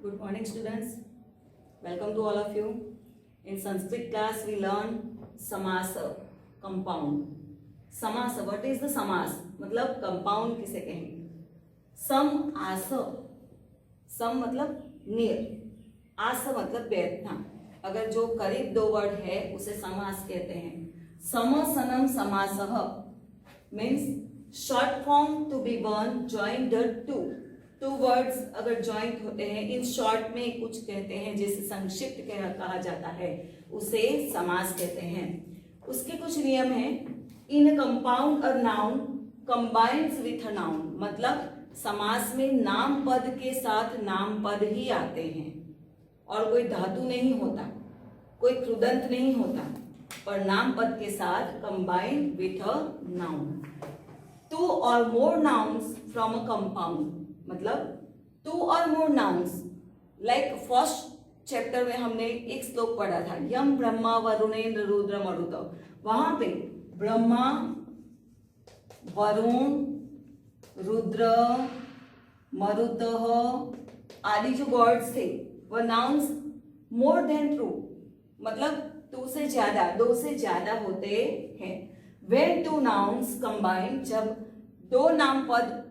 Good morning, students. Welcome to all of you. In Sanskrit class, we learn samasa, compound. Samasa, what is the samas? मतलब compound किसे कहेंगे? सम आस, सम मतलब near, आस मतलब बैठना. अगर जो करीब दो वर्ड है उसे समास कहते हैं. सम सनम समासः means short form to be one joint two words अगर जॉइंट होते हैं इन शॉर्ट में कुछ कहते हैं जिसे संक्षिप्त कहा जाता है उसे समास कहते हैं. उसके कुछ नियम हैं. इन कंपाउंड और नाउन कंबाइंस विथ नाउन मतलब समास में नाम पद के साथ नाम पद ही आते हैं और कोई धातु नहीं होता, कोई कृदंत नहीं होता, पर नाम पद के साथ combine with a noun. Two or more nouns from a compound मतलब two or more nouns. Like first chapter में हमने एक श्लोक पढ़ा था, यम ब्रह्मा वरुणेन्द्र रुद्र मरुत. वहां पे ब्रह्मा, वरुण, रुद्र, मरुत आदि जो वर्ड्स थे वह नाउन्स मोर देन टू मतलब टू से ज्यादा, दो से ज्यादा होते हैं. व्हेन टू नाउन्स कंबाइन जब दो नाम पद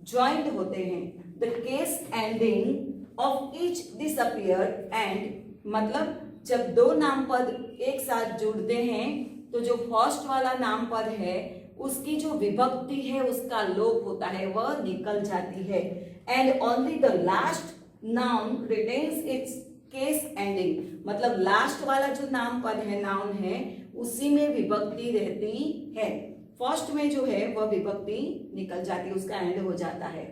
ज्वाइंट होते हैं, the case ending of each disappear and मतलब जब दो नाम पद एक साथ जुड़ते हैं तो जो फर्स्ट वाला नाम पद है उसकी जो विभक्ति है उसका लोप होता है, वह निकल जाती है. And only the last noun retains it's case ending मतलब लास्ट वाला जो नाम पद है, नाउन है, उसी में विभक्ति रहती है. फर्स्ट में जो है वह विभक्ति निकल जाती है, उसका एंड हो जाता है.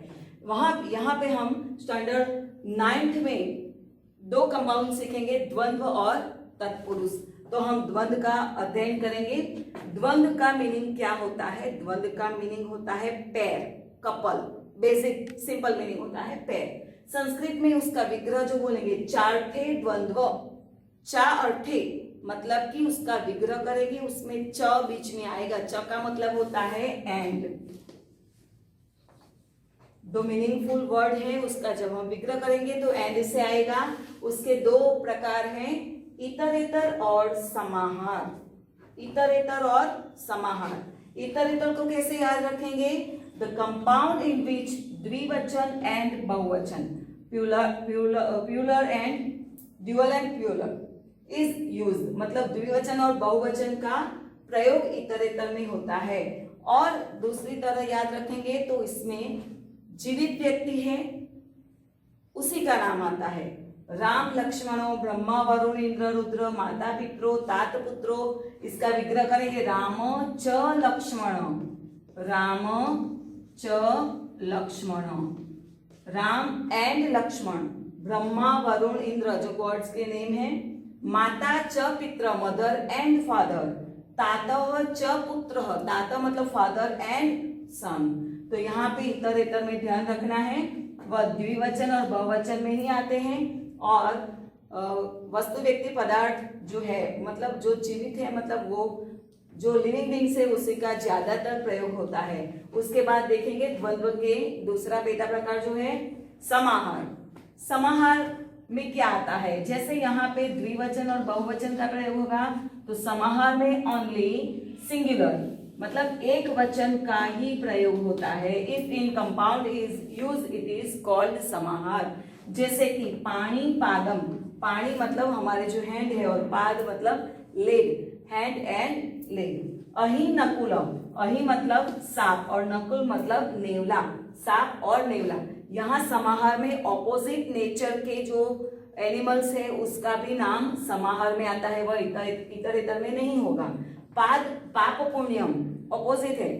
यहाँ पे हम स्टैंडर्ड 9th में दो कंपाउंड सीखेंगे, द्वंद्व और तत्पुरुष. तो हम द्वंद्व का अध्ययन करेंगे. द्वंद्व का मीनिंग क्या होता है? द्वंद्व का मीनिंग होता है पैर, कपल. बेसिक सिंपल मीनिंग होता है पैर. संस्कृत में उसका विग्रह जो बोलेंगे चार ठे द्वंद्व, चा और ठे मतलब कि उसका विग्रह करेंगे, उसमें च बीच में आएगा. च का मतलब होता है एंड. दो मीनिंगफुल वर्ड है, उसका जब हम विग्रह करेंगे तो एंड से आएगा. उसके दो प्रकार हैं, इतरेतर और समाहार. इतरेतर और समाहार. इतरेतर को कैसे याद रखेंगे? द कंपाउंड इन विच द्विवचन एंड बहुवचन, plural and dual and plural is used मतलब द्विवचन और बहुवचन का प्रयोग इतरेतर में होता है. और दूसरी तरह याद रखेंगे तो इसमें जीवित व्यक्ति है उसी का नाम आता है. राम लक्ष्मणो ब्रह्मा वरुण इंद्र रुद्र माता पित्रो तात पुत्रो. इसका विग्रह करेंगे राम च लक्ष्मण, राम च लक्ष्मण, राम एंड लक्ष्मण, ब्रह्मा वरुण इंद्र जो गॉड्स के नेम है, माता च पित्र मदर एंड फादर, तात च पुत्र, तात मतलब फादर एंड सन. तो यहाँ पे इतरेतर में ध्यान रखना है वह द्विवचन और बहुवचन में ही आते हैं. और वस्तु व्यक्ति पदार्थ जो है मतलब जो जीवित है मतलब वो जो लिविंग बीइंग्स है उसी का ज्यादातर प्रयोग होता है. उसके बाद देखेंगे द्वंद्व के दूसरा पेटा प्रकार जो है समाहार. समाहार में क्या आता है? जैसे यहाँ पे द्विवचन और बहुवचन का प्रयोग होगा तो समाहार में ओनली सिंगुलर मतलब एक वचन का ही प्रयोग होता है. If in compound is use it is called समाहार. जैसे कि पानी पादम, पानी मतलब हमारे जो हैंड है और पाद मतलब लेग, हैंड एंड लेग. अहि नकुलम, अहि मतलब सांप और नकुल मतलब नेवला, सांप और नेवला. यहाँ समाहार में ऑपोजिट नेचर के जो एनिमल्स है उसका भी नाम समाहार में आता है, वह इतरेतर में नहीं होगा. पाद पाप पुण्यम ऑपोजिट है.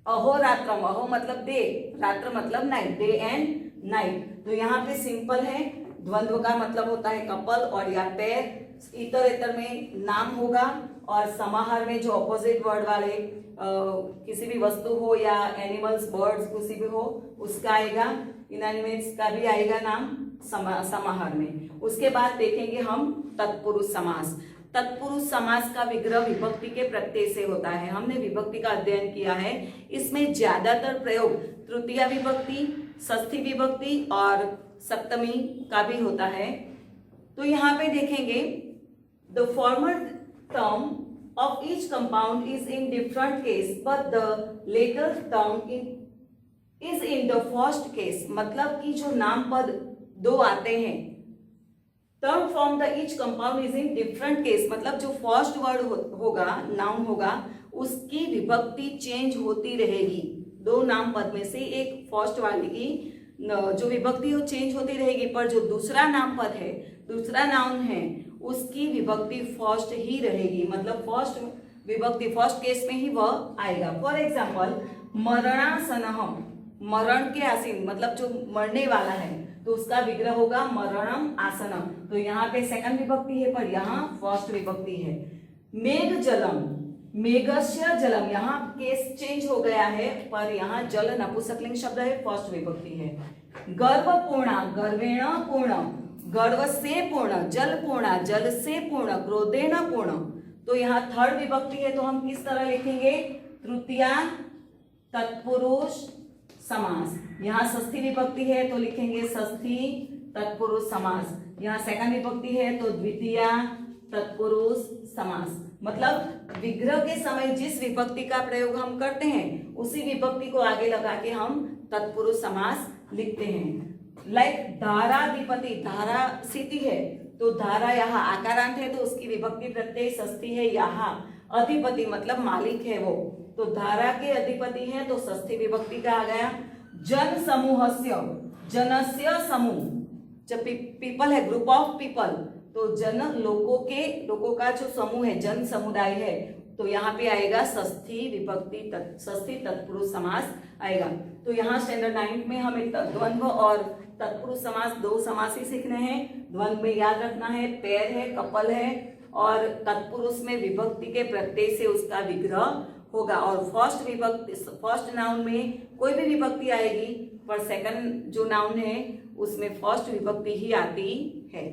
अहोरात्रम, अहो मतलब डे, रात्र मतलब नाइट, डे एंड नाइट. तो यहाँ पे सिंपल है. द्वंद्व का मतलब होता है कपल और या पैर. इतरेतर में नाम होगा और समाहार में जो ऑपोजिट वर्ड वाले किसी भी वस्तु हो या एनिमल्स बर्ड्स किसी भी हो उसका आएगा. इनएनिमेट्स का भी आएगा नाम समाहार में. उसके बाद देखेंगे हम तत्पुरुष समास. तत्पुरुष समास का विग्रह विभक्ति के प्रत्यय से होता है। हमने विभक्ति का अध्ययन किया है, इसमें ज्यादातर प्रयोग तृतीया विभक्ति, षष्ठी विभक्ति और सप्तमी का भी होता है। तो यहाँ पे देखेंगे the former term of each compound is in different case but the later term is in the first case। मतलब कि जो नाम पद दो आते हैं, term from the each compound is in different case, मतलब जो फर्स्ट वर्ड होगा, नाउन होगा, उसकी विभक्ति चेंज होती रहेगी। दो नाम पद में से एक फर्स्ट वाली की जो विभक्ति हो चेंज होती रहेगी, पर जो दूसरा नाम पद है, दूसरा नाउन है, उसकी विभक्ति फर्स्ट ही रहेगी। मतलब फर्स्ट विभक्ति फर्स्ट केस में ही वह आएगा। फॉर एग्जाम्पल मरणासनहम, मरण के आसीन मतलब जो मरने वाला है, तो उसका विग्रह होगा मरणम आसनम। तो यहाँ पे सेकंड विभक्ति है, पर यहाँ फर्स्ट विभक्ति है। मेघ जलम, मेघस्य जलम, यहाँ केस चेंज हो गया है, पर यहाँ जल नपुंसकलिंग शब्द है, फर्स्ट विभक्ति है। गर्वपूर्णा, गर्वेण पूर्ण, गर्व से पूर्ण, जल पूर्णा, जल से पूर्ण, क्रोधेन पूर्ण। तो यहाँ थर्ड विभक्ति है, तो हम किस तरह लिखेंगे? तृतीया तत्पुरुष समास। यहाँ षष्ठी विभक्ति है तो लिखेंगे षष्ठी तत्पुरुष समास। यहाँ सेकंड विभक्ति है तो द्वितीया तत्पुरुष समास। मतलब विग्रह के समय जिस विभक्ति का प्रयोग हम करते हैं, उसी विभक्ति को आगे लगा के हम तत्पुरुष समास लिखते हैं। लाइक धाराधिपति, धारा सिटी है तो धारा यहाँ आकारांत है, तो उसकी विभक्ति प्रत्यय षष्ठी है। यहाँ अधिपति मतलब मालिक है वो, तो धारा के अधिपति है तो षष्ठी विभक्ति का आ गया। जन समूहस्य, जनस्य समूह, जब पीपल है ग्रुप ऑफ पीपल, तो जन लोगों के, लोगों का जो समूह है, जन समुदाय है, तो यहाँ पे आएगा षष्ठी विभक्ति, षष्ठी तत्पुरुष समास आएगा। तो यहाँ स्टैंडर्ड 9 में हमें द्वंद्व और तत्पुरुष समास, दो समास ही सीखने हैं। द्वंद्व में याद रखना है पेयर है, कपल है, और तत्पुरुष में विभक्ति के प्रत्यय से उसका विग्रह होगा। और फर्स्ट विभक्ति, फर्स्ट नाउन में कोई भी विभक्ति आएगी, पर सेकंड जो नाउन है उसमें फर्स्ट विभक्ति ही आती है।